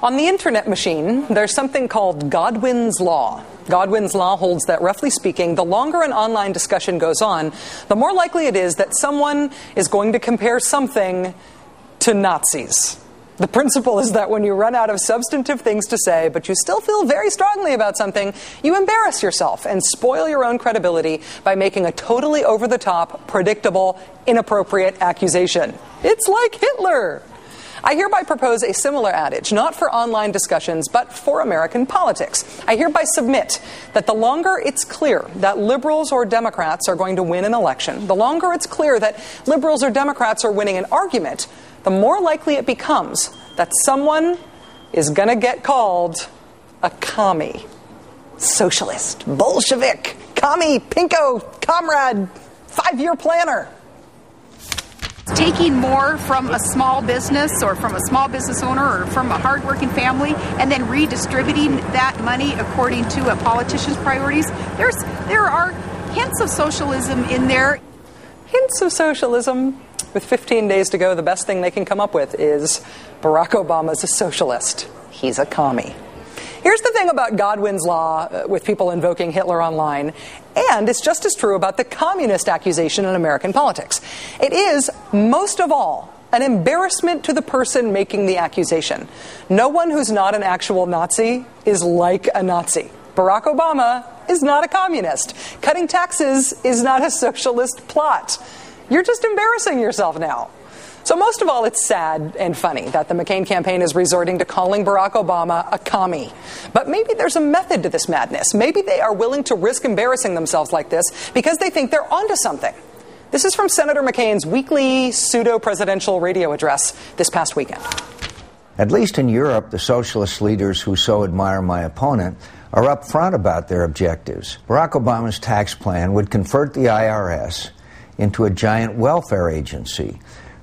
On the internet machine, there's something called Godwin's Law. Godwin's Law holds that, roughly speaking, the longer an online discussion goes on, the more likely it is that someone is going to compare something to Nazis. The principle is that when you run out of substantive things to say, but you still feel very strongly about something, you embarrass yourself and spoil your own credibility by making a totally over-the-top, predictable, inappropriate accusation. It's like Hitler! I hereby propose a similar adage, not for online discussions, but for American politics. I hereby submit that the longer it's clear that liberals or Democrats are going to win an election, the longer it's clear that liberals or Democrats are winning an argument, the more likely it becomes that someone is going to get called a commie, socialist, Bolshevik, commie, pinko, comrade, 5-year planner. Taking more from a small business or from a small business owner or from a hardworking family and then redistributing that money according to a politician's priorities. There are hints of socialism in there. Hints of socialism. With 15 days to go, the best thing they can come up with is Barack Obama's a socialist. He's a commie. Here's the thing about Godwin's Law with people invoking Hitler online, and it's just as true about the communist accusation in American politics. It is, most of all, an embarrassment to the person making the accusation. No one who's not an actual Nazi is like a Nazi. Barack Obama is not a communist. Cutting taxes is not a socialist plot. You're just embarrassing yourself now. So most of all, it's sad and funny that the McCain campaign is resorting to calling Barack Obama a commie. But maybe there's a method to this madness. Maybe they are willing to risk embarrassing themselves like this because they think they're onto something. This is from Senator McCain's weekly pseudo-presidential radio address this past weekend. At least in Europe, the socialist leaders who so admire my opponent are upfront about their objectives. Barack Obama's tax plan would convert the IRS into a giant welfare agency,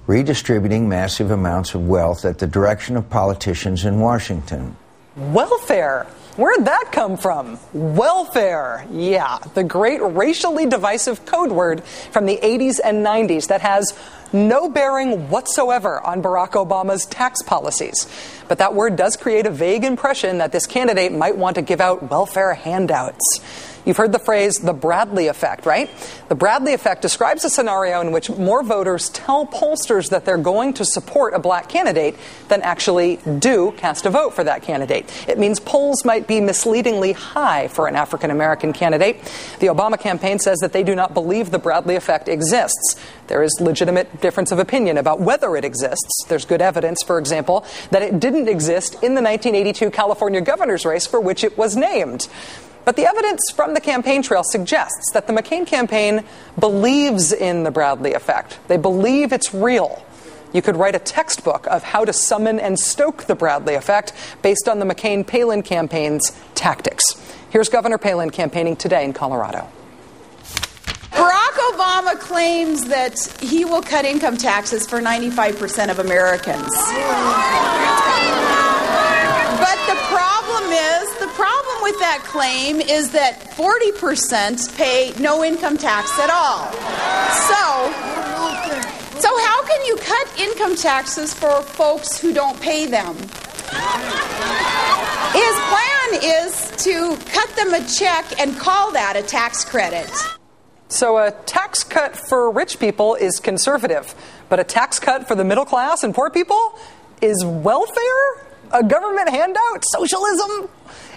redistributing massive amounts of wealth at the direction of politicians in Washington. Welfare? Where'd that come from? Welfare. Yeah, the great racially divisive code word from the 80s and 90s that has no bearing whatsoever on Barack Obama's tax policies. But that word does create a vague impression that this candidate might want to give out welfare handouts. You've heard the phrase, the Bradley effect, right? The Bradley effect describes a scenario in which more voters tell pollsters that they're going to support a black candidate than actually do cast a vote for that candidate. It means polls might be misleadingly high for an African-American candidate. The Obama campaign says that they do not believe the Bradley effect exists. There is legitimate difference of opinion about whether it exists. There's good evidence, for example, that it didn't exist in the 1982 California governor's race for which it was named. But the evidence from the campaign trail suggests that the McCain campaign believes in the Bradley effect. They believe it's real. You could write a textbook of how to summon and stoke the Bradley effect based on the McCain-Palin campaign's tactics. Here's Governor Palin campaigning today in Colorado. Barack Obama claims that he will cut income taxes for 95% of Americans. But the problem with that claim is that 40% pay no income tax at all. So how can you cut income taxes for folks who don't pay them? His plan is to cut them a check and call that a tax credit. So a tax cut for rich people is conservative, but a tax cut for the middle class and poor people is welfare? A government handout? Socialism?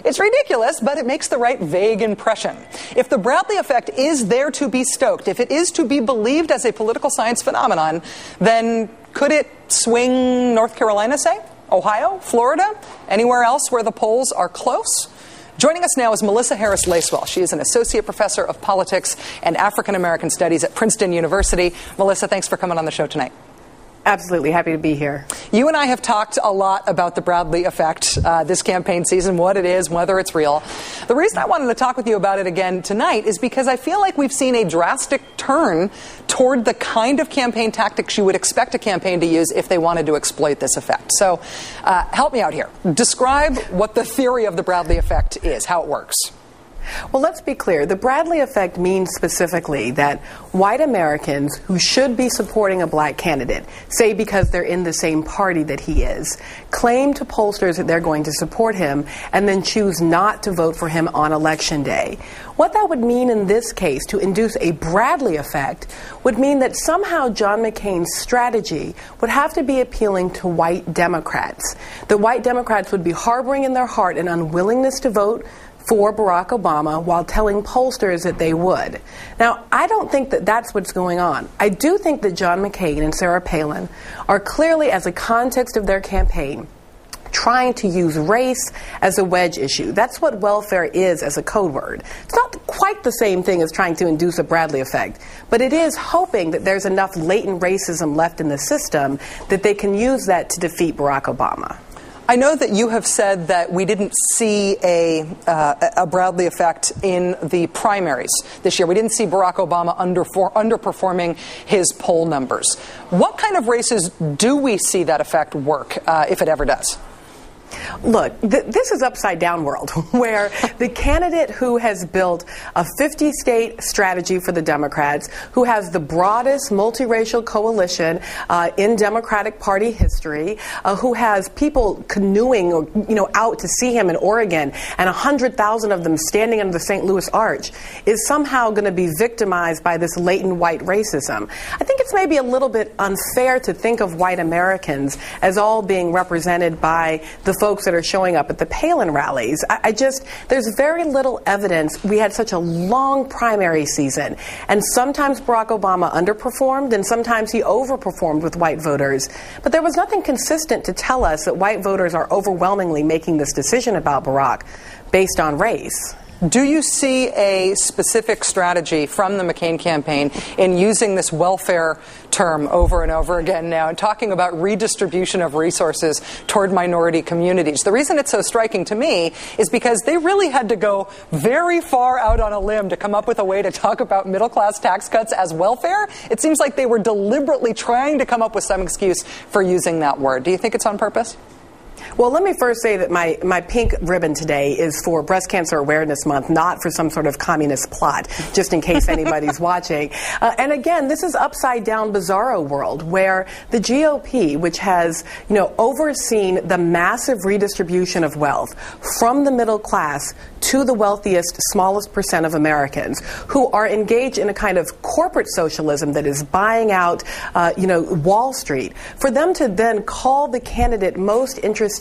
It's ridiculous, but it makes the right vague impression. If the Bradley effect is there to be stoked, if it is to be believed as a political science phenomenon, then could it swing North Carolina, say? Ohio? Florida? Anywhere else where the polls are close? Joining us now is Melissa Harris Lacewell. She is an associate professor of politics and African American studies at Princeton University. Melissa, thanks for coming on the show tonight. Absolutely. Happy to be here. You and I have talked a lot about the Bradley effect this campaign season, what it is, whether it's real. The reason I wanted to talk with you about it again tonight is because I feel like we've seen a drastic turn toward the kind of campaign tactics you would expect a campaign to use if they wanted to exploit this effect. So help me out here. Describe what the theory of the Bradley effect is, how it works. Well, let's be clear. The Bradley effect means specifically that white Americans who should be supporting a black candidate, say because they're in the same party that he is, claim to pollsters that they're going to support him and then choose not to vote for him on Election Day. What that would mean in this case, to induce a Bradley effect, would mean that somehow John McCain's strategy would have to be appealing to white Democrats. The white Democrats would be harboring in their heart an unwillingness to vote for Barack Obama while telling pollsters that they would. Now, I don't think that that's what's going on. I do think that John McCain and Sarah Palin are clearly, as a context of their campaign, trying to use race as a wedge issue. That's what welfare is as a code word. It's not quite the same thing as trying to induce a Bradley effect, but it is hoping that there's enough latent racism left in the system that they can use that to defeat Barack Obama. I know that you have said that we didn't see a Bradley effect in the primaries this year. We didn't see Barack Obama underperforming his poll numbers. What kind of races do we see that effect work, if it ever does? Look, this is upside down world where the candidate who has built a 50-state strategy for the Democrats, who has the broadest multiracial coalition in Democratic Party history, who has people canoeing or, out to see him in Oregon, and 100,000 of them standing under the St. Louis Arch, is somehow going to be victimized by this latent white racism. I think it's maybe a little bit unfair to think of white Americans as all being represented by the folks that are showing up at the Palin rallies. There's very little evidence. We had such a long primary season, and sometimes Barack Obama underperformed and sometimes he overperformed with white voters. But there was nothing consistent to tell us that white voters are overwhelmingly making this decision about Barack based on race. Do you see a specific strategy from the McCain campaign in using this welfare term over and over again now and talking about redistribution of resources toward minority communities? The reason it's so striking to me is because they really had to go very far out on a limb to come up with a way to talk about middle-class tax cuts as welfare. It seems like they were deliberately trying to come up with some excuse for using that word. Do you think it's on purpose? Well, let me first say that my pink ribbon today is for Breast Cancer Awareness Month, not for some sort of communist plot, just in case anybody's watching. And again, this is upside down bizarro world where the GOP, which has, overseen the massive redistribution of wealth from the middle class to the wealthiest, smallest percent of Americans, who are engaged in a kind of corporate socialism that is buying out, Wall Street, for them to then call the candidate most interested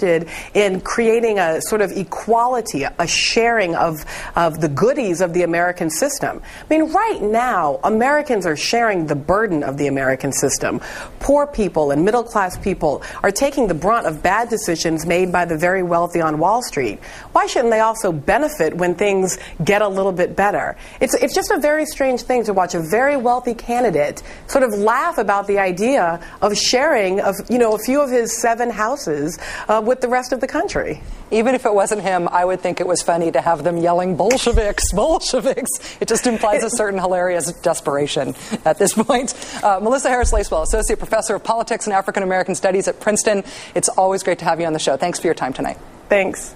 in creating a sort of equality, a sharing of the goodies of the American system. I mean, right now, Americans are sharing the burden of the American system. Poor people and middle-class people are taking the brunt of bad decisions made by the very wealthy on Wall Street. Why shouldn't they also benefit when things get a little bit better? It's just a very strange thing to watch a very wealthy candidate sort of laugh about the idea of sharing a few of his 7 houses with the rest of the country. Even if it wasn't him, I would think it was funny to have them yelling Bolsheviks, Bolsheviks. It just implies a certain hilarious desperation at this point. Melissa Harris-Lacewell, Associate Professor of Politics and African American Studies at Princeton. It's always great to have you on the show. Thanks for your time tonight. Thanks.